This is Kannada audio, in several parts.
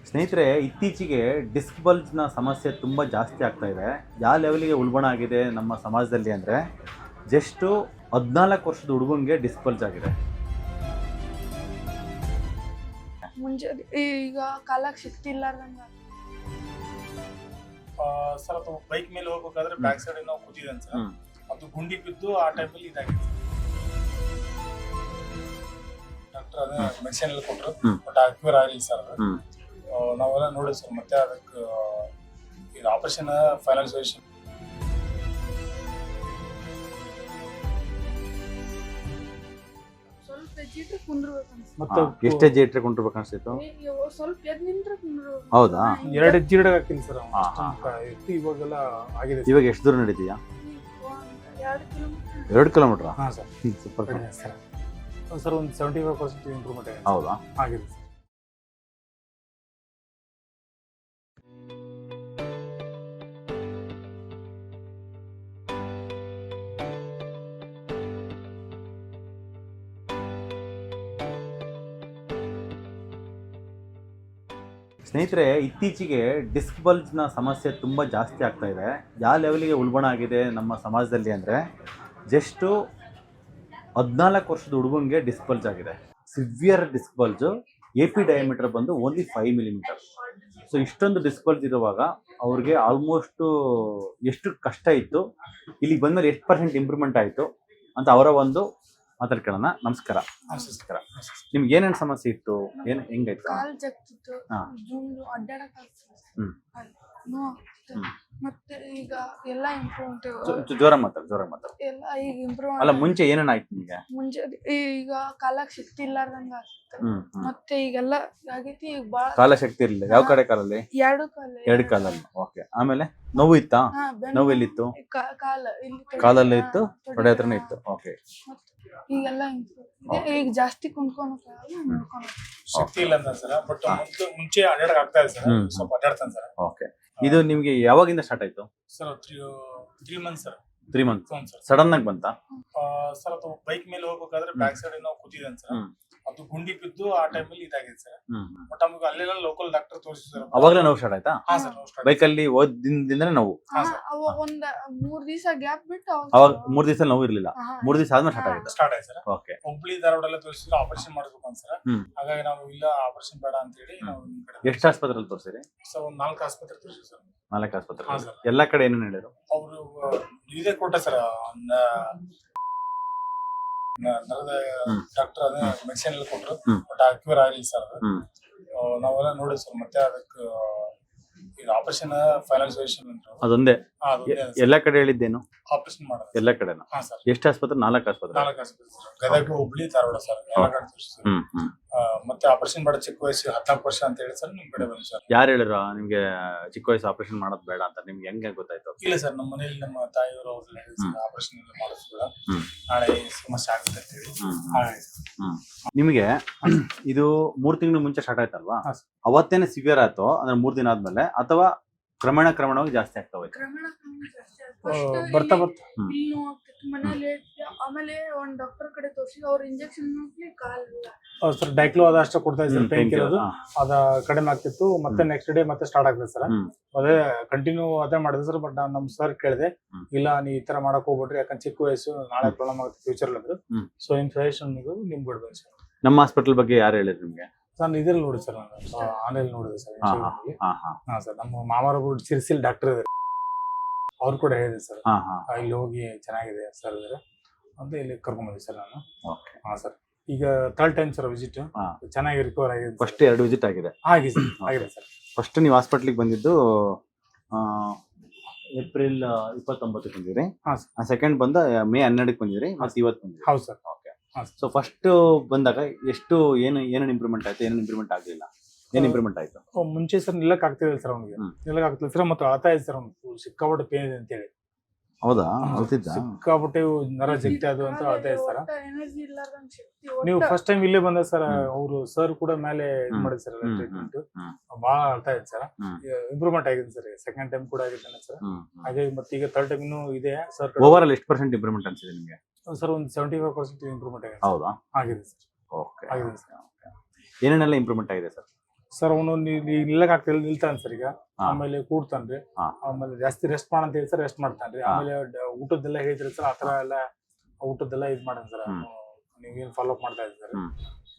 ಸ್ನೇಹಿತರೆ, ಇತ್ತೀಚೆಗೆ ಡಿಸ್ಕ್ ಬಲ್ಜ್ನ ಸಮಸ್ಯೆ ತುಂಬ ಜಾಸ್ತಿ ಆಗ್ತಾ ಇದೆ. ಯಾವ ಲೆವೆಲ್ಗೆ ಉಲ್ಬಣ ಆಗಿದೆ ನಮ್ಮ ಸಮಾಜದಲ್ಲಿ ಅಂದರೆ, ಜಸ್ಟು 14 ವರ್ಷದ ಹುಡುಗನಿಗೆ ಡಿಸ್ಕ್ ಬಲ್ಜ್ ಆಗಿದೆ. ಮುಂಚೆ ಈಗ ಕಾಲಕ್ಕೆ ಶಕ್ತಿ ಇಲ್ಲಾರ್ದಂಗ ಸರ್ ಅದು ಬೈಕ್ ಮೇಲೆ ಹೋಗ್ಬೇಕಾದ್ರೆ ಬ್ಯಾಕ್ ಸೈಡ್ ನಾವು ಕೂತಿದ್ದೇನೆ ಸರ್. ಅದು ಗುಂಡಿ ಬಿದ್ದು ಆ ಟೈಮಲ್ಲಿ ಇದಾಗಿದೆ. ಡಾಕ್ಟರ್ ಅದೇ ಮೆಡಿಸಿನ್ ಎಲ್ಲ ಕೊಟ್ಟರು, ಬಟ್ ಕ್ಯೂರ್ ಆಗಲಿ ಸರ್. ಅದು ನಾವೆಲ್ಲ ನೋಡಿ ಸರ್, ಮತ್ತೆ ಅದಕ್ಕೆ ಈಗ ಆಪರೇಷನ್ ಫೈನಲ್ ಸೊಲ್ಯೂಷನ್. ಸ್ವಲ್ಪ ಹೆಜ್ಜಿಟ್ರೆ ಕುಂದ್ರಬೇಕು ಮತ್ತೆ ಎಷ್ಟು ಹೆಜ್ಜೆ ಇಟ್ಟರೆ ಕೊಂಡಿರ್ಬೇಕು ಅನಿಸ್ತಿತ್ತು? ಸ್ವಲ್ಪ ಎದ್ ನಿಂತ್ರೆ ಕುಂದ್ರಬೇಕು. ಹೌದಾ? 2 ಹೆಜ್ಜೆ ಇಡಕ್ ಹಾಕ್ತೀನಿ ಸರ್. ಇವಾಗೆಲ್ಲ ಆಗಿದೆ. ಇವಾಗ ಎಷ್ಟು ದೂರ ನಡೀತೀಯಾ? 2 ಕಿಲೋಮೀಟರ್. 2 ಕಿಲೋಮೀಟ್ರಾ? ಹಾಂ ಸರ್. ಸೂಪರ್ ಸರ್ ಒಂದು 75% ಇಂಪ್ರೂವ್ಮೆಂಟ್ ಆಗಿದೆ. ಹೌದಾ? ಆಗಿದೆ ಸರ್. ಸ್ನೇಹಿತರೆ, ಇತ್ತೀಚೆಗೆ ಡಿಸ್ಕ್ ಬಲ್ಜ್ನ ಸಮಸ್ಯೆ ತುಂಬ ಜಾಸ್ತಿ ಆಗ್ತಾ ಇದೆ. ಯಾವ ಲೆವೆಲ್ಗೆ ಉಲ್ಬಣ ಆಗಿದೆ ನಮ್ಮ ಸಮಾಜದಲ್ಲಿ ಅಂದರೆ, ಜಸ್ಟು 14 ವರ್ಷದ ಹುಡುಗನಿಗೆ ಡಿಸ್ಕ್ ಬಲ್ಜ್ ಆಗಿದೆ. Severe disc bulge, AP diameter ಬಂದು ಓನ್ಲಿ 5 ಮಿಲಿಮೀಟರ್. ಸೊ ಇಷ್ಟೊಂದು ಡಿಸ್ಕ್ ಬಲ್ಜ್ ಇರುವಾಗ ಅವ್ರಿಗೆ ಆಲ್ಮೋಸ್ಟು ಎಷ್ಟು ಕಷ್ಟ ಇತ್ತು, ಇಲ್ಲಿಗೆ ಬಂದಮೇಲೆ ಎಷ್ಟು % ಇಂಪ್ರೂವ್ಮೆಂಟ್ ಆಯಿತು ಅಂತ ಅವರ ಒಂದು ಮಾತಾಡ್ಕೊಳ್ಳೋಣ. ನಮಸ್ಕಾರ. ನಮಸ್ಕಾರ. ನಿಮ್ಗೆ ಏನೇನು ಸಮಸ್ಯೆ ಇತ್ತು, ಏನು ಹೆಂಗಾಯ್ತು? ಕಾಲ್ ಜಗ್ತಿತ್ತು, ಹಾ. ಜುಂಡು ಅಡ್ಡಾಡಕ್ ಹ್ಮ್. ನೋವಾಗ್ತಿತ್ತು. ಮತ್ತೆ ಈಗ ಎಲ್ಲ ಇಂಪ್ರೂವ್ಮೆಂಟ್ ಜೋರಾಗಿ ಮಾತಾಡು. ಎಲ್ಲ ಈಗ ಅಲ್ಲ, ಇಂಪ್ರೂವ್ಮೆಂಟ್. ಮುಂಚೆ ಏನೇನಾಯ್ತು ನಿಮಗೆ? ಮುಂಚೆ ಈಗ ಕಾಲಕ್ಕೆ ಶಕ್ತಿ ಇಲ್ಲಾರ್ದಂಗ ಆಗ್ತಿತ್ತು. ಮತ್ತೆ ಈಗೆಲ್ಲ ಆಗೈತಿ. ಈಗ ಬಾಳ ಕಾಲ ಶಕ್ತಿ ಇರಲಿಲ್ಲ. ಯಾವ ಕಡೆ ಕಾಲಲ್ಲಿ? 2 ಕಾಲ. 2 ಕಾಲಲ್ಲಿ. ಓಕೆ. ಆಮೇಲೆ ನೋವು ಇತ್ತಾ? ನೋವು ಎಲ್ಲಿತ್ತು? ಕಾಲ ಇಲ್ಲಿ ಕಾಲಲ್ಲೇ ಇತ್ತು, ತೊಡೆ ಹತ್ರನೇ ಇತ್ತು. ಓಕೆ. ಈಗೆಲ್ಲ ಈಗ ಜಾಸ್ತಿ ಕುಂತ್ಕೊಳಕ್ ಶಕ್ತಿ ಇಲ್ಲ ಅಂತ ಸರ್, ಬಟ್ ಮುಂಚೆ ಅಡ್ಡಾಡಕ್ ಆಗ್ತಾ ಇದೆ ಸರ್. ಸ್ವಲ್ಪ ಅಡ್ಡಾಡ್ತಾನೆ ಸರ್. ಓಕೆ. ಇದು ನಿಮಗೆ ಯಾವಾಗಿಂದ ಸ್ಟಾರ್ಟ್ ಆಯ್ತು? Sir 3 months sir. 3 months. Sir sudden ಆಗಿ ಬಂತಾ? ಸರ್ ಅದು ಬೈಕ್ ಮೇಲೆ ಹೋಗ್ಬೇಕಾದ್ರೆ ಬ್ಯಾಕ್ ಸೈಡ್ ನಾವು ಕೂತಿದ್ದೇನೆ ಸರ್. ಅದು ಗುಂಡಿ ಬಿದ್ದು ಆ ಟೈಮಲ್ಲಿ ಇದಾಗಿದೆ ಸರ್. ಬಟ್ ನಮ್ಗೆ ಅಲ್ಲೆಲ್ಲ ಲೋಕಲ್ ಡಾಕ್ಟರ್ ತೋರಿಸಿ ಸರ್. ಅವಾಗಲೇ ನೋವು ಸ್ಟಾರ್ಟ್ ಆಯ್ತಾ? ಹಾ ಸರ್. ಬೈಕಲ್ಲಿ ಓದಿಂದಿಂದನೇ ನೋವು? ಅವಾಗ ಒಂದ್ 3 ದಿವಸ ಗ್ಯಾಪ್ ಬಿಟ್ಟು ಅವಾಗ 3 ದಿವಸ ನೋವು ಇರಲಿಲ್ಲ. 3 ದಿವಸ ಆದ್ಮೇಲೆ ಸ್ಟಾರ್ಟ್ ಆಗಿದೆ. ಸ್ಟಾರ್ಟ್ ಆಯ್ತು ಸರ್. ಓಕೆ. ಹುಬ್ಳಿ ಧಾರವಾಡ ಎಲ್ಲ ತೋರಿಸಿದ್ರೆ ಆಪರೇಷನ್ ಮಾಡ್ಬೇಕು ಅಂತ ಸರ್. ಹಾಗಾಗಿ ನಾವು ಇಲ್ಲ ಆಪರೇಷನ್ ಬೇಡ ಅಂತ ಹೇಳಿ ನಾವು ನಿಮ್ ಕಡೆ ಎಷ್ಟು ಆಸ್ಪತ್ರೆಯಲ್ಲಿ ತೋರಿಸಿರಿ? ಸರ್ ಒಂದು 4 ಆಸ್ಪತ್ರೆ ತೋರಿಸಿ ಸರ್. 4 ಆಸ್ಪತ್ರೆ. ಹಾ ಸರ್. ಎಲ್ಲ ಕಡೆ ಏನೇನು ಹೇಳಿದ್ರು? ಅವರು ಇದೇ ಕೊಟ್ಟ ಸರ್, ನರದ ಡಾಕ್ಟರ್ ಅದೇ ಮೆಡಿಸಿನ್ ಎಲ್ಲ ಕೊಟ್ಟರು, ಬಟ್ ಕ್ಯೂರ್ ಆಗಲಿ ಸರ್. ಅದು ನಾವೆಲ್ಲ ನೋಡಿ ಸರ್, ಮತ್ತೆ ಅದಕ್ಕೆ ಈಗ ಆಪರೇಷನ್ ಫೈನಲ್ ಸೊಲ್ಯೂಷನ್ ಅಂತ ಅದೊಂದೇ ಎಲ್ಲ ಕಡೆ ಹೇಳಿದ್ದೇನು? ಆಪರೇಷನ್ ಮಾಡೋದು ಎಲ್ಲ ಕಡೆನೂ? ಹಾ ಸರ್. ಎಷ್ಟು ಆಸ್ಪತ್ರೆ? 4 ಆಸ್ಪತ್ರೆ. 4 ಆಸ್ಪತ್ರೆ ಸರ್. ಗದಗ, ಹುಬ್ಳಿ, ಧಾರವಾಡ ಸರ್. ಎಲ್ಲ ಕಡೆ ತೋರಿಸಿ ಸರ್. ಮತ್ತೆ ಆಪರೇಷನ್ ಮಾಡೋ ಚಿಕ್ಕ ವಯಸ್ಸು 14 ವರ್ಷ ಅಂತ ಹೇಳಿ ಸರ್ ನಿಮ್ ಕಡೆ ಬಂದು ಸರ್. ಯಾರು ಹೇಳಿದ್ರು ನಿಮ್ಗೆ ಚಿಕ್ಕ ವಯಸ್ಸು ಆಪರೇಷನ್ ಮಾಡೋದು ಬೇಡ ಅಂತ? ನಿಮ್ಗೆ ಹೆಂಗೆ ಗೊತ್ತಾಯ್ತು? ಇಲ್ಲ ಸರ್, ನಮ್ಮ ಮನೇಲಿ ನಮ್ಮ ತಾಯಿಯವರು ಅವ್ರೆಲ್ಲ ಹೇಳಿದ್ರು ಆಪರೇಷನ್ ಎಲ್ಲ ಮಾಡಿಸ್ಬೇಡ, ನಾಳೆ ಸಮಸ್ಯೆ ಆಗುತ್ತೆ ಅಂತ ಹೇಳಿ. ನಿಮಗೆ ಇದು 3 ತಿಂಗಳು ಮುಂಚೆ ಸ್ಟಾರ್ಟ್ ಆಯ್ತಲ್ವಾ? ಅವತ್ತೇನೆ ಸಿವಿಯರ್ ಆಯ್ತು ಅಂದ್ರೆ 3 ದಿನ ಆದ್ಮೇಲೆ, ಅಥವಾ ಕ್ರಮೇಣವಾಗಿ ಜಾಸ್ತಿ ಆಗ್ತಾ ಹೋಯ್ತು? ಕ್ರಮೇಣ ಬರ್ತಾ ಬರ್ತಾ ಇಲ್ಲಿ ನೋವಾಗ್ತಿತ್ತು ಮನೇಲಿ. ಆಮೇಲೆ ಒಂದ್ ಡಾಕ್ಟರ್ ಕಡೆ ತೋರಿಸಿ ಅವ್ರ ಇಂಜೆಕ್ಷನ್ ಹಾಕಿ ಕಾಲಿಲ್ಲ ಸರ್. ಡೈಕ್ಲೋ ಅದಷ್ಟೇ ಕೊಡ್ತಾ ಇದ್ರು, ಪೇನ್ ಕಿಲ್ಲರ್. ಅದ ಕಡಿಮೆ ಆಗ್ತಿತ್ತು. ಮತ್ತೆ ನೆಕ್ಸ್ಟ್ ಡೇ ಮತ್ತೆ ಸ್ಟಾರ್ಟ್ ಆಗ್ತದೆ ಸರ್. ಅದೇ ಕಂಟಿನ್ಯೂ ಅದೇ ಮಾಡಿದೆ ಸರ್. ಬಟ್ ನಾನು ನಮ್ ಸರ್ ಕೇಳಿದೆ, ಇಲ್ಲ ನೀ ಈ ತರ ಮಾಡಕ್ ಹೋಗ್ಬಿಟ್ರಿ, ಯಾಕಂದ್ರೆ ಚಿಕ್ಕ ವಯಸ್ಸು, ನಾಳೆ ಪ್ರಾಬ್ಲಮ್ ಆಗುತ್ತೆ ಫ್ಯೂಚರ್ ಅಂದ್ರು. ಸೊ ನಿಮ್ ಸಜೆಷನ್ ನಿಮ್ ಬಿಡ್ಬೇಕು ಸರ್. ನಮ್ಮ ಹಾಸ್ಪಿಟಲ್ ಬಗ್ಗೆ ಯಾರು ಹೇಳಿದ್ರು ನಿಮ್ಗೆ? ನಾನು ಇದ್ರಲ್ಲಿ ನೋಡಿ ಸರ್, ನಾನು ಆನ್ಲೈನ್ ನೋಡಿದೆ ಸರ್. ಹಾ ಸರ್. ನಮ್ಮ ಮಾಮಾರೊಬ್ರು ಸಿರ್ಸಿಲ್ ಡಾಕ್ಟರ್ ಇದ್ದಾರೆ, ಅವ್ರು ಕೂಡ ಹೇಳಿದೆ ಸರ್. ಇಲ್ಲಿ ಹೋಗಿ ಚೆನ್ನಾಗಿದೆ ಸರ್ ಅಂತ ಇಲ್ಲಿ ಕರ್ಕೊಂಡ್ ಬಂದೆ ಸರ್ ನಾನು. ಹಾ ಸರ್. ಈಗ 3rd ಟೈಮ್ ಸರ್ ವಿಸಿಟ್. ಚೆನ್ನಾಗಿ ರಿಕವರ್ ಆಗಿದೆ. ಫಸ್ಟ್ 2 ವಿಸಿಟ್ ಆಗಿದೆ? ಆಗಿದೆ ಸರ್. ಫಸ್ಟ್ ನೀವು ಹಾಸ್ಪಿಟ್ಲಿಗೆ ಬಂದಿದ್ದು ಏಪ್ರಿಲ್ 29ಕ್ಕೆ ಬಂದಿರಿ. ಸೆಕೆಂಡ್ ಬಂದ ಮೇ 12ಕ್ಕೆ ಬಂದಿರಿ, ಮತ್ತೆ ಇವತ್ತು ಬಂದಿರಿ. ಹೌದು ಸರ್. ಓಕೆ. ಸೊ ಫಸ್ಟ್ ಬಂದಾಗ ಎಷ್ಟು ಏನೇನು ಇಂಪ್ರೂವ್ಮೆಂಟ್ ಆಯ್ತು, ಏನೇನು ಇಂಪ್ರೂವ್ಮೆಂಟ್ ಆಗಲಿಲ್ಲ, ಏನು ಇಂಪ್ರೂವ್ಮೆಂಟ್ ಆಯ್ತು? ಮುಂಚೆ ಸರ್ ನಿಲ್ಲಕ್ ಆಗ್ತಿದೆ ಸರ್ ಅವ್ನಿಗೆ. ನಿಲ್ಲಕ್ ಆಗ್ತಿಲ್ಲ ಸರ್. ಮತ್ತೆ ಆತ ಇದೆ ಸರ್, ಅವ್ನು ಸಿಕ್ಕಾಪಟ್ಟೆ ಪೇನ್ ಇದೆ ಅಂತ ಹೇಳಿ. ಹೌದಾ? ಅಳ್ತಿದ್ದ? ಸಿಕ್ಕಾಪಟ್ಟೆ ನರ ಜಗ್ತಿ ಅದು ಅಂತ ಆತ ಇದೆ ಸರ್. ಎನರ್ಜಿ ಇಲ್ಲಾರ್ದಂಗ ಶಕ್ತಿ. ನೀವು ಫಸ್ಟ್ ಟೈಮ್ ಇಲ್ಲೇ ಬಂದ ಸರ್, ಅವರು ಸರ್ ಕೂಡ ಮೇಲೆ ಇದು ಮಾಡಿದ್ ಸರ್ ಟ್ರೀಟ್ಮೆಂಟ್. ಬಹಳ ಅಳ್ತಾ ಇದೆ ಸರ್. ಇಂಪ್ರೂವ್ಮೆಂಟ್ ಆಗಿದೆ ಸರ್. ಸೆಕೆಂಡ್ ಟೈಮ್ ಕೂಡ ಆಗಿದ್ದಾನೆ ಸರ್. ಹಾಗೆ ಮತ್ತೆ ಈಗ 3rd ಟೈಮ್ ಇದೆ ಸರ್. ಓವರ್ ಆಲ್ ಎಷ್ಟು % ಇಂಪ್ರೂವ್ಮೆಂಟ್ ಅನ್ಸಿದೆ ನಿಮಗೆ? ಸರ್ ಒಂದು 75% ಇಂಪ್ರೂವ್ಮೆಂಟ್ ಆಗಿದೆ. ಹೌದಾ? ಆಗಿದೆ ಸರ್. ಓಕೆ. ಆಗಿದೆ ಸರ್. ಏನೇನೆಲ್ಲ ಇಂಪ್ರೂವ್ಮೆಂಟ್ ಆಗಿದೆ ಸರ್? ಸರ್ ಅವನು ನಿಲ್ಲಕ್ ಆಗ್ತಿಲ್ಲ, ನಿಲ್ತಾನೆ ಸರ್ ಈಗ. ಹಾ. ಆಮೇಲೆ ಕೂಡ್ತಾನ್ರಿ. ಹಾ. ಆಮೇಲೆ ಜಾಸ್ತಿ ರೆಸ್ಟ್ ಮಾಡಂತ ಹೇಳಿ ಸರ್ ರೆಸ್ಟ್ ಮಾಡ್ತಾನ್ರಿ. ಹಾ. ಆಮೇಲೆ ಊಟದ್ದೆಲ್ಲ ಹೇಳಿದ್ರಿ ಸರ್, ಆತರ ಎಲ್ಲ ಊಟದ್ದೆಲ್ಲ ಇದ್ ಮಾಡನ್ ಸರ್. ನೀವೇನ್ ಫಾಲೋ ಅಪ್ ಮಾಡ್ತಾ ಇದ್ದೀರಿ ಸರ್,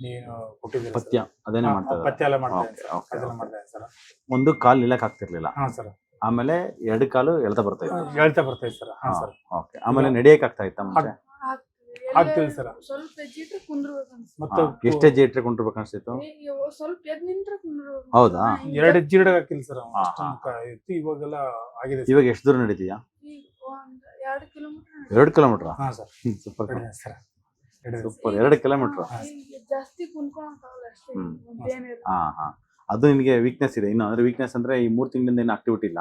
ನೀನು ಕೊಟ್ಟಿದ್ದೀರಿ ಪಥ್ಯ ಅದೇನೇ ಮಾಡ್ತಾ ಇದ್ದಾರೆ. ಪಥ್ಯ ಎಲ್ಲ ಮಾಡ್ತಾ Okay, ಇದ್ದೀನಿ okay, ಅದೆಲ್ಲ okay. ಮಾಡ್ತಾ ಇದ್ದೀನಿ ಸರ್. ಒಂದು ಕಾಲು ನಿಲ್ಲಕ್ ಆಗ್ತಿರ್ಲಿಲ್ಲ, ಹಾ ಸರ್. ಆಮೇಲೆ ಎರಡು ಕಾಲು ಎಳ್ತಾ ಬರ್ತಾ ಇತ್ತು. ಹೇಳ್ತಾ ಬರ್ತಾ ಇತ್ತು ಸರ್. ಹಾ ಸರ್. ಓಕೆ, ಆಮೇಲೆ ನಡೆಯಕ್ ಆಗ್ತಾ ಇತ್ತ ಮುಂಚೆ? ಆಗ್ತಿಲ್ಲ ಸರ್. ಸ್ವಲ್ಪ ಹೆಜ್ಜಿಟ್ರೆ ಕುಂದ್ರಬೇಕು ಅನ್ಸುತ್ತೆ. ಮತ್ತೆ ಎಷ್ಟು ಹೆಜ್ಜೆ ಇಟ್ಟರೆ ಕುಂಡ್ರಬೇಕು ಅನ್ಸಿತ್ತು? ಸ್ವಲ್ಪ ಎದ್ ನಿಂತ್ರೆ ಕುಂದ್ರಬೇಕು. ಹೌದಾ? 2 ಹೆಜ್ಜೆ ಇಡಕ್ ಹಾಕಿಲ್ಲ ಸರ್. ಹಾ, ಇತ್ತು ಇವಾಗೆಲ್ಲ ಆಗಿದೆ ಸರ್. ಇವಾಗ ಎಷ್ಟು ದೂರ ನಡೀತೀಯಾ? ಈಗ ಒಂದ್ 2 ಕಿಲೋಮೀಟರ್ 2 ಕಿಲೋಮೀಟರ್? ಹಾ ಸರ್. ಸೂಪರ್ ಕಡಿಮೆ ಸರ್. ಕಡಿಮೆ. Super, 2 kilometre. ಜಾಸ್ತಿ ಕುಂತ್ಕೊಳಕ್ಕಾಗಲ್ಲ ಅಷ್ಟೇ. ಮತ್ತೇನಿಲ್ಲ. ಹಾ. ಅದು ನಿನಗೆ ವೀಕ್ನೆಸ್ ಇದೆ. ಇನ್ನು ಅಂದ್ರೆ ವೀಕ್ನೆಸ್ ಅಂದ್ರೆ ಈ 3 ತಿಂಗಳಿಂದ ಏನು ಆಕ್ಟಿವಿಟಿ ಇಲ್ಲ,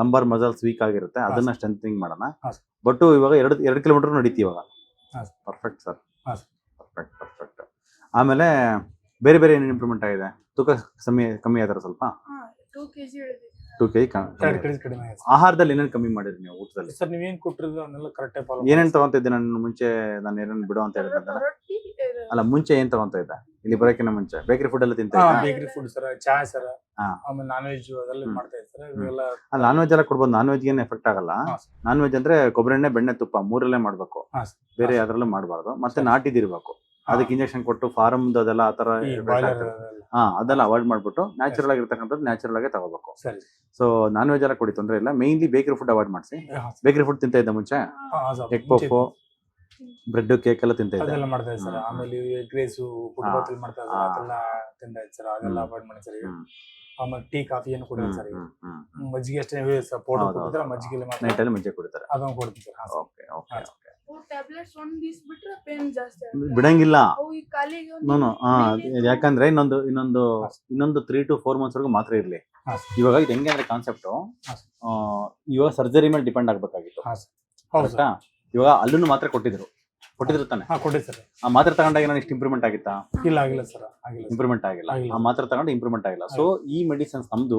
ಲಂಬಾರ್ ಮಸಲ್ಸ್ ವೀಕ್ ಆಗಿರುತ್ತೆ, ಅದನ್ನ ಸ್ಟ್ರೆಂಥನಿಂಗ್ ಮಾಡೋಣ. ಬಟ್ ಇವಾಗ 2 ಕಿಲೋಮೀಟರ್ ನಡೀತಿ ಇವಾಗ. Perfect sir, perfect. ಆಮೇಲೆ ಬೇರೆ ಬೇರೆ ಏನೇನು ಇಂಪ್ರೂವ್ಮೆಂಟ್ ಆಗಿದೆ? ತೂಕ ಕಮ್ಮಿ ಆದ್ರೆ ಸ್ವಲ್ಪ? 2 kg ಇಳಿದಿದೆ. 2 kg ಕಡಿಮೆ ಆಗಿದೆ ಸರ್. ಆಹಾರದಲ್ಲಿ ಏನೇನು ಕಮ್ಮಿ ಮಾಡಿದ್ರಿ ನೀವು ಊಟದಲ್ಲಿ? ಸರ್ ನೀವೇನ್ ಕೊಟ್ಟಿರೋದು ಅವನ್ನೆಲ್ಲ ಕರೆಕ್ಟ್ ಆಗಿ ಫಾಲೋ ಏನೇನು ತಗೊಂತಿದ್ದೆ? ನಾನು ಮುಂಚೆ ನಾನು ಏನೇನು ಬಿಡು ಅಂತ ಹೇಳಿದ್ದೆ ರೊಟ್ಟಿ ಅಲ್ಲ, ಮುಂಚೆ ಏನ್ ತಗೊಂತ ಇದ್ದೆ ಇಲ್ಲಿ ಬರೋಕಿನ ಮುಂಚೆ? ಬೇಕರಿ ಫುಡ್ ಎಲ್ಲ ತಿಂತ ಇದ್ದೆ? ಬೇಕರಿ ಫುಡ್ ಸರ್, ಚಾ ಸರ್, ಹಾ. ಆಮೇಲೆ ನಾನ್ ವೆಜ್ ಅದೆಲ್ಲ ಮಾಡ್ತಾ ಇದ್ದಾರೆ ಸರ್. ಇವೆಲ್ಲ ಅಲ್ಲ, ನಾನ್ ವೆಜ್ ಎಲ್ಲ ಕೊಡ್ಬೋದು, ನಾನ್ ವೆಜ್ ಏನು ಎಫೆಕ್ಟ್ ಆಗಲ್ಲ. ಹಾ. ನಾನ್ ವೆಜ್ ಅಂದ್ರೆ ಕೊಬ್ಬರಿ ಎಣ್ಣೆ, ಬೆಣ್ಣೆ, ತುಪ್ಪ ಮೂರಲ್ಲೇ ಮಾಡ್ಬೇಕು, ಹಾ ಸರ್. ಬೇರೆ ಯಾವ್ದ್ರಲ್ಲೂ ಮಾಡಬಾರ್ದು. ಮತ್ತೆ ಸರಿ. ನಾಟಿದಿರ್ಬೇಕು, ಅದಕ್ಕೆ ಇಂಜೆಕ್ಷನ್ ಕೊಟ್ಟು ಫಾರ್ಮ್ದು ಅದೆಲ್ಲ ಆತರ ಈ ಬಾಯ್ಲರ್ ಅದೆಲ್ಲ ಅವಾಯ್ಡ್ ಮಾಡ್ಬಿಟ್ಟು ನ್ಯಾಚುರಲ್ ಆಗಿರ್ತಕ್ಕಂಥದ್ದು ನ್ಯಾಚುರಲ್ ಆಗೇ ತಗೋಬೇಕು. ಸರಿ. ಸೊ ನಾನ್ ವೆಜ್ ಎಲ್ಲ ಕೊಡಿ, ತೊಂದ್ರೆ ಇಲ್ಲ. ಮೇನ್ಲಿ ಬೇಕರಿ ಫುಡ್ ಅವಾಯ್ಡ್ ಮಾಡಿಸಿ. ಹಾ ಸರ್. ಬೇಕರಿ ಫುಡ್ ತಿಂತ ಇದ್ದ ಮುಂಚೆ? ಎಗ್ ಪಫ್, ಬ್ರೆಡ್, ಕೇಕ್ ಎಲ್ಲ ತಿಂತ ಇದ್ದೆ? ಅದೆಲ್ಲ ಮಾಡ್ತಾ ಇದ್ದಾರೆ ಸರ್. ಆಮೇಲೆ ಎಗ್ ರೈಸ್, ಫುಟ್ಬಾಲ್ ಮಾಡ್ತಾ ಇದ್ದಾರೆ, ಅದೆಲ್ಲ ತಿಂದ ಇದ್ದಾರೆ ಸರ್. ಅದೆಲ್ಲ ಅವಾಯ್ಡ್ ಮಾಡಿ ಸರ್. ಆಮೇಲೆ ಟೀ ಕಾಫಿ ಏನು ಕುಡಿಯೋದು ಸರ್. ಮಜ್ಜಿಗೆ ಅಷ್ಟೇ ಸರ್, ಪೌಡರ್ ಕೊಟ್ಟಿದ್ರೆ ಮಜ್ಜಿಗೆ ನೈಟಲ್ಲಿ ಮುಂಚೆ ಕುಡಿತಾರೆ? ಅದನ್ನು ಕೊಡ್ತೀನಿ ಸರ್. ಹಾ sir. Okay okay okay. Tablets ಒಂದ್ ದಿವ್ಸ ಬಿಟ್ರೆ ಪೇನ್ ಜಾಸ್ತಿ ಆಗುತ್ತೆ. ಬಿಡಂಗಿಲ್ಲ ಅವು ಈ ಕಾಲಿಗೆ ಒಂದ್ ನಾನು. ನಿನ್ನೆ ಯಾಕಂದ್ರೆ ಇನ್ನೊಂದು 3 to 4 months ವರೆಗೂ ಮಾತ್ರ ಇರ್ಲಿ. ಹಾ ಇವಾಗ ಇದು ಹೆಂಗೆ ಅಂದ್ರೆ ಕಾನ್ಸೆಪ್ಟ್, ಹಾ. ಇವಾಗ ಸರ್ಜರಿ ಮೇಲೆ ಡಿಪೆಂಡ್ ಆಗ್ಬೇಕಾಗಿತ್ತು. ಹಾ ಸರ್. ಹೌದು ಸರ್. ಕರೆಕ್ಟಾ? ಇವಾಗ ಅಲ್ಲೂ ಮಾತ್ರ ಕೊಟ್ಟಿದ್ರು ತಾನೆ? ಹಾ ಕೊಡಿ ಸರ್. ಆ ಮಾತ್ರೆ ತಗೊಂಡಾಗ ನಾನು ಇಷ್ಟು ಇಂಪ್ರೂವ್ಮೆಂಟ್ ಆಗಿತ್ತಾ? ಇಲ್ಲ ಆಗಿಲ್ಲ ಸರ್, ಆಗಿಲ್ಲ ಸರ್. ಇಂಪ್ರೂವ್ಮೆಂಟ್ ಆಗಿಲ್ಲ. ಆಗಿಲ್ಲ. ಆ ಮಾತ್ರೆ ತಗೊಂಡು ಇಂಪ್ರೂವ್ಮೆಂಟ್ ಆಗಿಲ್ಲ. ಸೊ ಈ ಮೆಡಿಸಿನ್ಸ್ ನಮ್ದು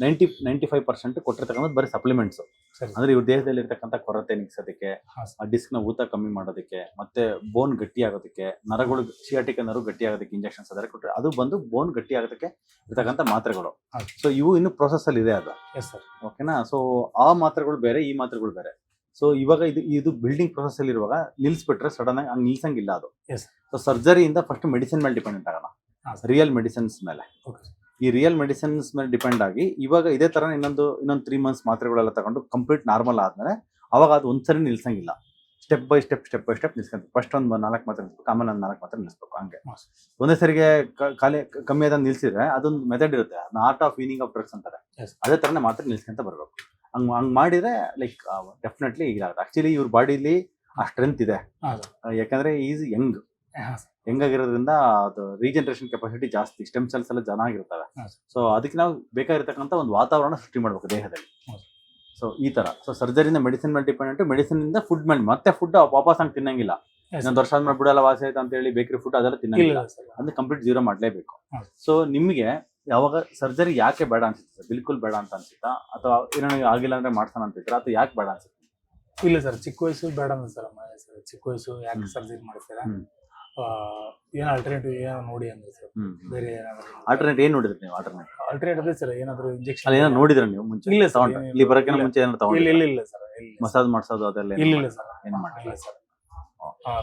95% ಕೊಟ್ಟಿರ್ತಕ್ಕಂಥ ಬರೀ ಸಪ್ಲಿಮೆಂಟ್ಸ್. ಸರಿ. ಅಂದ್ರೆ ಇವ್ರ ದೇಹದಲ್ಲಿ ಇರ್ತಕ್ಕಂಥ ಕೊರತೆ ನಿಗ್ಸೋದಕ್ಕೆ, ಹಾ ಆ ಡಿಸ್ಕ್ ನ ಊತ ಕಮ್ಮಿ ಮಾಡೋದಕ್ಕೆ, ಮತ್ತೆ ಬೋನ್ ಗಟ್ಟಿ ಆಗೋದಕ್ಕೆ, ನರಗಳು ಸಿಯಾಟಿಕ್ ನರು ಗಟ್ಟಿ ಆಗೋದಕ್ಕೆ ಇಂಜೆಕ್ಷನ್ಸ್ ಅದರ ಕೊಟ್ಟರೆ ಅದು ಬಂದು ಬೋನ್ ಗಟ್ಟಿ ಆಗೋದಕ್ಕೆ ಇರ್ತಕ್ಕಂಥ ಮಾತ್ರೆಗಳು. ಹಾ. ಸೊ ಇವು ಇನ್ನು ಪ್ರೊಸೆಸ್ ಅಲ್ಲಿ ಇದೆ ಅದು. Yes sir. ಓಕೆನಾ? ಸೊ ಆ ಮಾತ್ರೆಗಳು ಬೇರೆ, ಈ ಮಾತ್ರೆಗಳು ಬೇರೆ. ಸೊ ಇವಾಗ ಇದು ಬಿಲ್ಡಿಂಗ್ ಪ್ರೊಸೆಸ್ ಅಲ್ಲಿ ಇರುವಾಗ ನಿಲ್ಸ್ಬಿಟ್ರೆ ಸಡನ್ ಆಗಿ ಹಂಗೆ ನಿಲ್ಸಂಗಿಲ್ಲ ಅದು. Yes. ಸೊ ಸರ್ಜರಿಯಿಂದ ಫಸ್ಟ್ ಮೆಡಿಸಿನ್ ಮೇಲೆ ಡಿಪೆಂಡೆಂಟ್ ಆಗೋಣ, ಹಾ. ರಿಯಲ್ ಮೆಡಿಸಿನ್ಸ್ ಮೇಲೆ. Okay. ಈ ರಿಯಲ್ ಮೆಡಿಸಿನ್ಸ್ ಮೇಲೆ ಡಿಪೆಂಡ್ ಆಗಿ ಇವಾಗ ಇದೇ ತರ ಇನ್ನೊಂದು 3 months ಮಾತ್ರೆಗಳೆಲ್ಲ ತಗೊಂಡು ಕಂಪ್ಲೀಟ್ ನಾರ್ಮಲ್ ಆದ್ಮೇಲೆ ಅವಾಗ ಅದು ಒಂದ್ಸರಿ ನಿಲ್ಸಂಗಿಲ್ಲ. ಸ್ಟೆಪ್ ಬೈ ಸ್ಟೆಪ್ ನಿಲ್ಸ್ಕೊಂತ ಫಸ್ಟ್ ಒಂದು 4 ಮಾತ್ರೆ ನಿಲ್ಸ್ಬೇಕು, ಆಮೇಲೆ ಒಂದು 4 ಮಾತ್ರೆ ನಿಲ್ಸ್ಬೇಕು. ಹಂಗೆ Yes. ಒಂದೇ ಸರಿಗೆ ಕಮ್ಮಿ ಆದ ನಿಲ್ಸಿದ್ರೆ ಅದೊಂದು ಮೆಥಡ್ ಇರುತ್ತೆ, ಅದನ್ನ art of weaning of drugs ಅಂತಾರೆ. Yes. ಅದೇ ತರನೇ ಮಾತ್ರೆ ನಿಲ್ಸ್ಕೊಂತ ಬರ್ಬೇಕು. ಹಂಗ್ ಮಾಡಿದ್ರೆ ಲೈಕ್ ಡೆಫಿನೆಟ್ಲಿ ಇದಾಗುತ್ತೆ. ಆಕ್ಚುಲಿ ಇವ್ರ ಬಾಡಿಲಿ ಆ ಸ್ಟ್ರೆಂತ್ ಇದೆ, ಹಾ. ಯಾಕಂದ್ರೆ ಈಸ್ ಯಂಗ್ ಹಾ. ಆಗಿರೋದ್ರಿಂದ ಅದು ರೀಜನರೇಷನ್ ಕೆಪಾಸಿಟಿ ಜಾಸ್ತಿ, ಸ್ಟೆಮ್ ಸೆಲ್ಸ್ ಎಲ್ಲ ಚೆನ್ನಾಗಿರ್ತವೆ. ಹಾ. ಸೊ ಅದಕ್ಕೆ ನಾವು ಬೇಕಾಗಿರ್ತಕ್ಕಂಥ ಒಂದು ವಾತಾವರಣ ಸೃಷ್ಟಿ ಮಾಡ್ಬೇಕು ದೇಹದಲ್ಲಿ. ಹೌದು. ಸೊ ಈ ತರ. ಸೊ ಸರ್ಜರಿಯಿಂದ ಮೆಡಿಸಿನ್ ಮೇಲೆ ಡಿಪೆಂಡೆಂಟ್, ಮೆಡಿಸಿನ್ ಇಂದ ಫುಡ್ ಮೇಲೆ. ಮತ್ತೆ ಫುಡ್ ವಾಪಸ್ ಹಂಗೆ ತಿನ್ನಂಗಿಲ್ಲ. Yes. ಇನ್ನೊಂದು ವರ್ಷ ಆದ್ಮೇಲೆ ಬಿಡಲ್ಲ ವಾಸಿ ಆಯ್ತು ಅಂತ ಹೇಳಿ ಬೇಕರಿ ಫುಡ್ ಅದೆಲ್ಲ ತಿನ್ನಂಗಿಲ್ಲ. ಇಲ್ಲ ಸರ್. ಅಂದ್ರೆ ಕಂಪ್ಲೀಟ್ ಜೀರೋ ಮಾಡ್ಲೇಬೇಕು. ಹಾ. ಸೊ ನಿಮಗೆ ಯಾವಾಗ ಸರ್ಜರಿ ಯಾಕೆ ಬೇಡ ಅನ್ಸುತ್ತೆ? ಬಿಲ್ಕುಲ್ ಬೇಡ ಅಂತ ಅನ್ಸುತ್ತಾ, ಅಥವಾ ಏನೋ ಆಗಿಲ್ಲ ಅಂದ್ರೆ ಮಾಡ್ತಾನ ಅಂತಿದ್ರ, ಅಥವಾ ಯಾಕೆ ಬೇಡ ಅನ್ಸುತ್ತೆ? ಇಲ್ಲ ಸರ್, ಚಿಕ್ಕ ವಯಸ್ಸು ಬೇಡ ಸರ್. ಚಿಕ್ಕ ವಯಸ್ಸು ಯಾಕೆ ಸರ್ಜರಿ ಮಾಡ್ತೀರಾ? ಏನೋ ಆಲ್ಟರ್ನೇಟಿವ್ ಏನೋ ನೋಡಿ ಅಂದ್ರೆ ಸರ್. ಬೇರೆ ಏನಾದ್ರು ಆಲ್ಟರ್ನೇಟ್ ಏನ್ ನೋಡಿದ್ರಿ ನೀವು? ಆಲ್ಟರ್ನೇಟಿವ್ ಅದೇ ಸರ್, ಏನಾದ್ರು ಇಂಜೆಕ್ಷನ್ ಅಲ್ಲಿ ಏನೋ ನೋಡಿದ್ರ ನೀವು ಮುಂಚೆ? ಇಲ್ಲ ಸರ್, ತಗೊಂಡ್ರೆ ಇಲ್ಲಿ ಬರೋಕಿನ ಇಲ್ಲ. ಮುಂಚೆ ಏನೋ ಇಲ್ಲ ತಗೊಂಡ್ರೆ ಇಲ್ಲ ಇಲ್ಲ ಸರ್. ಮಸಾಜ್ ಮಾಡ್ಸೋದು ಅದೆಲ್ಲ ಇಲ್ಲ ಸರ್, ಏನು ಮಾಡಿಲ್ಲ ಇಲ್ಲ ಸರ್.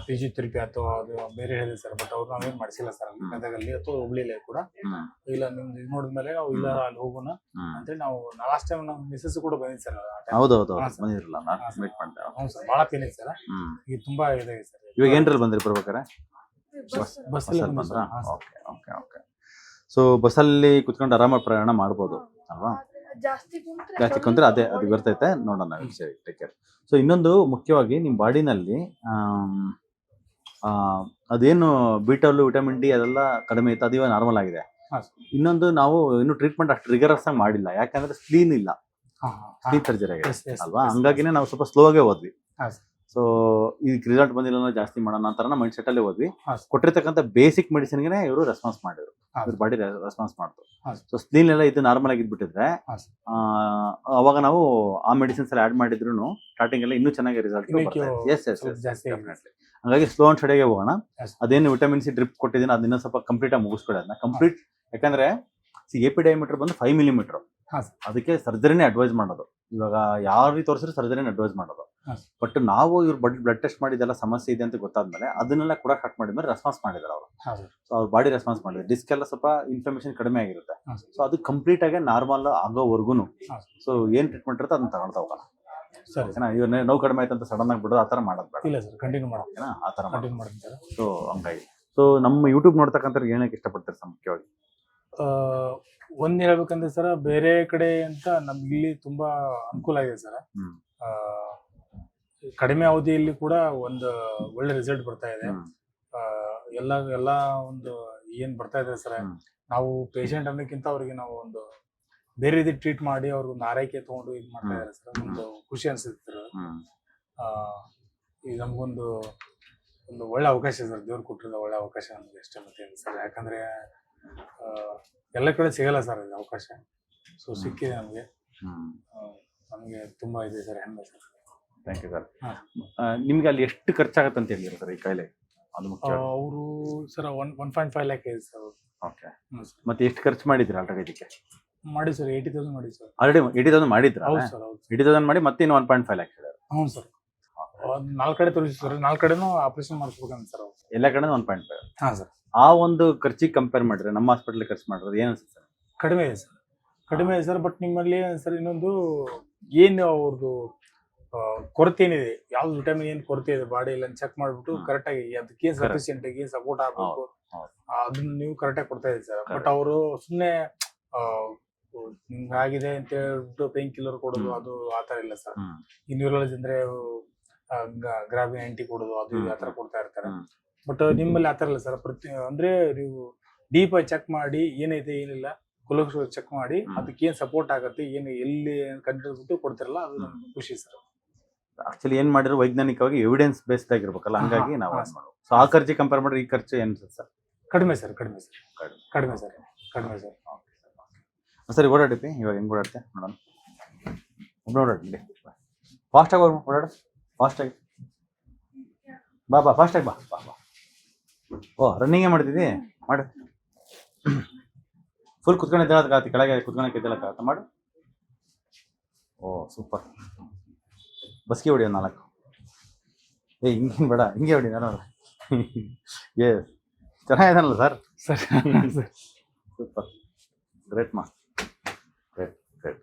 ಫಿಸಿಯೋಥೆರಪಿ ಅಥವಾ ಅದು ಬೇರೆ ಹೇಳಿದೆ ಸರ್, ಬಟ್ ಅವ್ರು ನಾವೇನ್ ಮಾಡಿಸಿಲ್ಲ ಸರ್. ಅಲ್ಲಿ ಗದಗಲ್ಲಿ ಅಥವಾ ಹುಬ್ಳಿಲೇ ಕೂಡ ಇಲ್ಲ, ನಿಮ್ದು ಇದು ನೋಡಿದ್ಮೇಲೆ ಇಲ್ಲ ಅಲ್ಲಿ ಹೋಗೋಣ ಅಂತೇಳಿ ನಾವು ಲಾಸ್ಟ್ ಟೈಮ್ ನಮ್ಮ ಮಿಸಸ್ ಕೂಡ ಬಂದಿದ್ದು ಸರ್. ಹೌದೌದು ಹಾ, ಸರ್. ಬಂದಿರಲ್ಲ, ನಾನು ಹಾ, ಸರ್. ಮೀಟ್ ಮಾಡಿದೆ. ಹೌದು ಸರ್, ಭಾಳ ಪೇನ್ ಇದೆ ಸರ್. ಈಗ ತುಂಬಾ ಇದೆ ಸರ್. ಇವಾಗ ಏನ್ರಲ್ಲಿ ಬಂದ್ರಿ ಬರ್ಬೇಕಾರೆ? ಬಸ್ಸಲ್ಲಿ ಬಸ್ಸಲ್ಲಿ ಬಂದ್ವಿ ಬಂದ್ರಾ? ಸರ್. ಹಾ, sir. Okay okay okay. So ಬಸ್ಸಲ್ಲಿ ಕುತ್ಕೊಂಡು ಆರಾಮಾಗಿ ಪ್ರಯಾಣ ಮಾಡ್ಬೋದು ಅಲ್ವಾ? ಜಾಸ್ತಿ ಕುಂತ್ರೆ ಅದೇ ಅದು ಬರ್ತೈತೆ, ನೋಡೋಣ. ಸರಿ, ಟೇಕ್ ಕೇರ್. ಸೊ ಇನ್ನೊಂದು ಮುಖ್ಯವಾಗಿ ನಿಮ್ಮ ಬಾಡಿನಲ್ಲಿ ಅದೇನು ಬೀಟಲ್, ವಿಟಮಿನ್ ಡಿ ಅದೆಲ್ಲ ಕಡಿಮೆ ಇತ್ತು, ಅದು ಇವಾಗ ನಾರ್ಮಲ್ ಆಗಿದೆ. ಹಾ, ಸರ್. ಇನ್ನೊಂದು ನಾವು ಇನ್ನು ಟ್ರೀಟ್ಮೆಂಟ್ ಅಷ್ಟು ರಿಗರಸ್ ಆಗಿ ಮಾಡಿಲ್ಲ, ಯಾಕಂದ್ರೆ ಸ್ಲೀನ್ ಇಲ್ಲ, ಹಾ, ಹಾ. ಸ್ಲೀನ್ ಸರ್ಜರಿ ಆಗಿದೆ Yes, yes, ಅಲ್ವಾ? yes, ಹಂಗಾಗಿನೇ ನಾವು ಸ್ವಲ್ಪ ಸ್ಲೋ ಆಗೇ ಹೋದ್ವಿ. ಹಾ, ಸರ್. ಸೊ ಈಗ ರಿಸಲ್ಟ್ ಬಂದಿಲ್ಲ ಅಂದ್ರೆ ಜಾಸ್ತಿ ಮಾಡೋಣ ಅಂತಾರ ಮೈಂಡ್ ಸೆಟ್ ಅಲ್ಲೇ ಹೋದ್ವಿ. ಹಾ, ಸರ್. ಕೊಟ್ಟಿರ್ತಕ್ಕಂಥ ಬೇಸಿಕ್ ಮೆಡಿಸಿನ್ಗೆ ಇವರು ರೆಸ್ಪಾನ್ಸ್ ಮಾಡಿದ್ರು, ಹಾ, ಇವ್ರ ಬಾಡಿ ರೆಸ್ಪಾನ್ಸ್ ಮಾಡ್ತು. ಹಾ, ಸೊ ಸ್ಲೀನ್ ಎಲ್ಲ ಇದು ನಾರ್ಮಲ್ ಆಗಿದ್ಬಿಟ್ಟಿದ್ರೆ ಹಾ, ಸರ್. ಅವಾಗ ನಾವು ಆ ಮೆಡಿಸಿನ್ಸ್ ಎಲ್ಲ ಆಡ್ ಮಾಡಿದ್ರು ಸ್ಟಾರ್ಟಿಂಗ್ ಎಲ್ಲ ಇನ್ನೂ ಚೆನ್ನಾಗಿ ರಿಸಲ್ಟ್ ಸ್ವಲ್ಪ ಜಾಸ್ತಿ ಆಗಿದೆ. ಹಾಗಾಗಿ ಸ್ಲೋ ಅಂಡ್ ಸ್ಟಡಿಗೆ ಹೋಗೋಣ. Yes. ಅದೇನು ವಿಟಮಿನ್ ಸಿ ಡ್ರಿಪ್ ಕೊಟ್ಟಿದ್ದೀನಿ ಅದನ್ನ ಸ್ವಲ್ಪ ಕಂಪ್ಲೀಟ್ ಆಗಿ ಮುಗಿಸ್ಕೊಡಿ. ಅದನ್ನ ಕಂಪ್ಲೀಟ್ ಯಾಕಂದ್ರೆ ಎಪಿ ಡಯಾಮೀಟರ್ ಬಂದು 5 ಮಿಲಿಮೀಟರ್. ಹಾಂ ಸರ್. ಅದಕ್ಕೆ ಸರ್ಜರಿನೇ ಅಡ್ವೈಸ್ ಮಾಡೋದು. ಇವಾಗ ಯಾರಿಗೆ ತೋರಿಸಿದ್ರೆ ಸರ್ಜರಿನೇ ಅಡ್ವೈಸ್ ಮಾಡೋದು. ಹಾಂ. ಬಟ್ ನಾವು ಇವ್ರ ಬ್ಲಡ್ ಟೆಸ್ಟ್ ಮಾಡಿದೆಲ್ಲ ಸಮಸ್ಯೆ ಇದೆ ಅಂತ ಗೊತ್ತಾದ್ಮೇಲೆ ಅದನ್ನೆಲ್ಲ ಕೂಡ ಸ್ಟಾರ್ಟ್ ಮಾಡಿದ್ಮೇಲೆ ರೆಸ್ಪಾನ್ಸ್ ಮಾಡಿದ್ದಾರೆ ಅವರು. ಹಾಂ ಸರ್. ಸೊ ಅವ್ರ ಬಾಡಿ ರೆಸ್ಪಾನ್ಸ್ ಮಾಡಿದ್ರು. ಡಿಸ್ಕ್ ಎಲ್ಲ ಸ್ವಲ್ಪ ಇನ್ಫ್ಲಮೇಷನ್ ಕಡಿಮೆ ಆಗಿರುತ್ತೆ. ಹಾಂ ಸರ್. ಸೊ ಅದು ಕಂಪ್ಲೀಟ್ ಆಗಿ ನಾರ್ಮಲ್ ಆಗೋವರೆಗೂ ಹಾಂ. ಸೊ ಏನ್ ಟ್ರೀಟ್ಮೆಂಟ್ ಇರುತ್ತೆ ಅದನ್ನ ತಗೊಳ್ತಾ ಹೋಗೋಣ. ಸರಿ. ಓಕೆನಾ? ಇವ್ರ ನೋವು ಕಡಿಮೆ ಆಯ್ತು ಅಂತ ಸಡನ್ ಆಗಿ ಬಿಡೋದು ಆ ಥರ ಮಾಡೋದು ಬೇಡ. ಇಲ್ಲ ಸರ್, ಕಂಟಿನ್ಯೂ ಮಾಡೋಣ. ಓಕೆನಾ? ಆ ಥರ ಮಾಡಿ. ಕಂಟಿನ್ಯೂ ಮಾಡ್ತೀನಿ ಸರ್. ಸೊ ಹಂಗಾಗಿ ಸೊ ನಮ್ಮ ಯೂಟ್ಯೂಬ್ ನೋಡ್ತಕ್ಕಂಥವ್ರಿಗೆ ಏನಕ್ಕೆ ಇಷ್ಟಪಡ್ತಾರೆ ಸರ್ ಮುಖ್ಯವಾಗಿ? ಒಂದ್ ಹೇಳ್ಬೇಕಂದ್ರೆ ಸರ್, ಬೇರೆ ಕಡೆ ಅಂತ ನಮ್ಗೆ ಇಲ್ಲಿ ತುಂಬಾ ಅನುಕೂಲ ಆಗಿದೆ ಸರ್. ಹ್ಮ್. ಕಡಿಮೆ ಅವಧಿಯಲ್ಲಿ ಕೂಡ ಒಂದು ಒಳ್ಳೆ ರಿಸಲ್ಟ್ ಬರ್ತಾ ಇದೆ. ಹ್ಮ್. ಎಲ್ಲ ಒಂದು ಏನ್ ಬರ್ತಾ ಇದೆ ಸರ್, ಹ್ಮ್. ನಾವು ಪೇಷಂಟ್ ಅನ್ನೋಕ್ಕಿಂತ ಅವ್ರಿಗೆ ನಾವು ಒಂದು ಬೇರೆ ರೀತಿ ಟ್ರೀಟ್ ಮಾಡಿ ಅವ್ರಿಗೆ ಒಂದು ಆರೈಕೆ ತಗೊಂಡು ಇದು ಮಾಡ್ತಾ ಇದ್ದಾರೆ ಸರ್. ಒಂದು ಖುಷಿ ಅನ್ಸುತ್ತೆ ಸರ್. ಹ್ಮ್. ಈಗ ನಮಗೊಂದು ಒಳ್ಳೆ ಅವಕಾಶ ಸರ್, ದೇವ್ರು ಕೊಟ್ಟಿರೋ ಒಳ್ಳೆ ಅವಕಾಶ ನಮ್ಗೆ ಇಷ್ಟ ಮತ್ತೆ ಸರ್. ಯಾಕಂದ್ರೆ ಎಲ್ಲ ಕಡೆ ಸಿಗಲ್ಲ ಸರ್ ಇದು ಅವಕಾಶ. ಸೊ ಸಿಕ್ಕಿದೆ ನಮಗೆ. ಹ್ಮ್. ನಮಗೆ ತುಂಬಾ ಇದೆ ಸರ್, ಹೆಮ್ಮೆ ಸರ್. Thank you sir. ಹಾ. ನಿಮ್ಗೆ ಅಲ್ಲಿ ಎಷ್ಟು ಖರ್ಚಾಗತ್ತೆ ಅಂತ ಹೇಳಿದ್ರು ಸರ್ ಈ ಕಾಯಿಲೆ? ಅದು ಮುಖ್ಯ. ಅವರು ಸರ್ 1.5 ಲ್ಯಾಕ್ ಇದೆ ಸರ್. ಓಕೆ. ಮತ್ತೆ ಎಷ್ಟು ಖರ್ಚು ಮಾಡಿದ್ರಿ ಆಲ್ರೆಡಿ ಇದಕ್ಕೆ? ಮಾಡಿ ಸರ್, 80,000 ಮಾಡಿ ಸರ್. ಆಲ್ರೆಡಿ 80,000 ಮಾಡಿದ್ರ? ಹೌದು ಸರ್, ಹೌದು. 80,000 ಮಾಡಿ ಮತ್ತೆ ಇನ್ನು 1.5 ಲ್ಯಾಕ್ ಹೇಳಿದ್ರು. ಹ್ಞೂ ಸರ್. 4 ಕಡೆ ತೋರಿಸಿ ಸರ್, 4 ಕಡೆನೂ ಆಪರೇಷನ್ ಮಾಡಿಸ್ಬೇಕಂತ ಸರ್. ಎಲ್ಲ ಕಡೆ 1.5. ಹಾಂ ಸರ್. ಆ ಒಂದು ಖರ್ಚಿಗೆ ಕಂಪೇರ್ ಮಾಡಿದ್ರೆ ನಮ್ಮ ಹಾಸ್ಪಿಟಲ್ ಖರ್ಚು ಮಾಡಿರೋದು ಏನು ಅನ್ಸುತ್ತೆ ಸರ್? ಕಡಿಮೆ ಇದೆ ಸರ್, ಕಡಿಮೆ ಇದೆ ಸರ್. ಬಟ್ ನಿಮ್ಮಲ್ಲಿ ಸರ್ ಇನ್ನೊಂದು ಏನು ಅವ್ರದ್ದು ಕೊರತೆ ಏನಿದೆ, ಯಾವ್ದು ವಿಟಮಿನ್ ಏನು ಕೊರತೆ ಇದೆ ಬಾಡಿಯಲ್ಲಿ ಚೆಕ್ ಮಾಡಿಬಿಟ್ಟು ಕರೆಕ್ಟಾಗಿ ಅದಕ್ಕೆ ಸಫಿಷಿಯಂಟ್ ಆಗಿ ಸಪೋರ್ಟ್ ಆಗಬೇಕು ಅದನ್ನ ನೀವು ಕರೆಕ್ಟಾಗಿ ಕೊಡ್ತಾ ಇದ್ದೀವಿ ಸರ್. ಬಟ್ ಅವರು ಸುಮ್ಮನೆ ನಿಮ್ಗೆ ಆಗಿದೆ ಅಂತ ಹೇಳ್ಬಿಟ್ಟು ಪೇನ್ ಕಿಲ್ಲರ್ ಕೊಡೋದು ಅದು ಆ ಥರ ಇಲ್ಲ ಸರ್. ಈ ನ್ಯೂರಾಲಜಿ ಅಂದ್ರೆ ಗ್ರಾಬಿನ್ ಆಂಟಿ ಕೊಡೋದು ಅದು ಇದು ಆ ಥರ ಕೊಡ್ತಾ ಇರ್ತಾರೆ. ಬಟ್ ನಿಮ್ಮಲ್ಲಿ ಆ ಥರ ಇಲ್ಲ ಸರ್. ಅಂದ್ರೆ ನೀವು ಡೀಪ್ ಆಗಿ ಚೆಕ್ ಮಾಡಿ ಏನೈತೆ ಏನಿಲ್ಲ ಕೊಲೋಕ್ಷ ಚೆಕ್ ಮಾಡಿ ಅದಕ್ಕೆ ಏನು ಸಪೋರ್ಟ್ ಆಗುತ್ತೆ ಏನು ಎಲ್ಲಿ ಕಂಡುಬಿಟ್ಟು ಕೊಡ್ತಿರಲ್ಲ, ಅದು ನಮ್ಗೆ ಖುಷಿ ಸರ್. ಆಕ್ಚುಲಿ ಏನ್ ಮಾಡಿದ್ರು ವೈಜ್ಞಾನಿಕವಾಗಿ ಎವಿಡೆನ್ಸ್ ಬೇಸ್ಡ್ ಆಗಿರ್ಬೇಕಲ್ಲ, ಹಂಗಾಗಿ ನಾವು ಮಾಡೋದು. ಸೊ ಆ ಖರ್ಚಿಗೆ ಕಂಪೇರ್ ಮಾಡಿದ್ರೆ ಈ ಖರ್ಚು ಏನು ಸರ್? ಕಡಿಮೆ ಸರ್, ಕಡಿಮೆ ಸರ್, ಕಡಿಮೆ ಸರ್, ಕಡಿಮೆ ಸರ್. ಸರಿ, ಓಡಾಡಿಪಿ ಇವಾಗ ಹೆಂಗ್ ಓಡಾಡ್ತೆ ನೋಡೋಣ. ಒಬ್ಬರು ಓಡಾಡಿ, ಫಾಸ್ಟಾಗಿ ಓಡಾಡು, ಫಾಸ್ಟಾಗಿ ಬಾ ಬಾ, ಫಾಸ್ಟಾಗಿ ಬಾ ಬಾ ಬಾ. ಓ ರನ್ನಿಂಗೇ ಮಾಡ್ತಿದ್ದಿ, ಮಾಡು. ಫುಲ್ ಕುತ್ಕೊಂಡಿದ್ದಾಗತ್ತಿ, ಕೆಳಗೆ ಕುತ್ಕೊಳಕ್ಕೆ ಎದ್ದೇಳಕ್ಕಾಗತ್ತ, ಮಾಡು. ಓ ಸೂಪರ್. ಬಸ್ಗೆ ಹೊಡಿ ಒಂದು 4. ಹಿಂಗೆ ಬೇಡ, ಹಿಂಗೆ ಹೊಡಿ. ನಾನು ಏ ಚೆನ್ನಾಗಿದ್ದಾನಲ್ಲ ಸರ್? ಸರ್ ಸೂಪರ್, ಗ್ರೇಟ್ ಮಾ, ಗ್ರೇಟ್ ಗ್ರೇಟ್.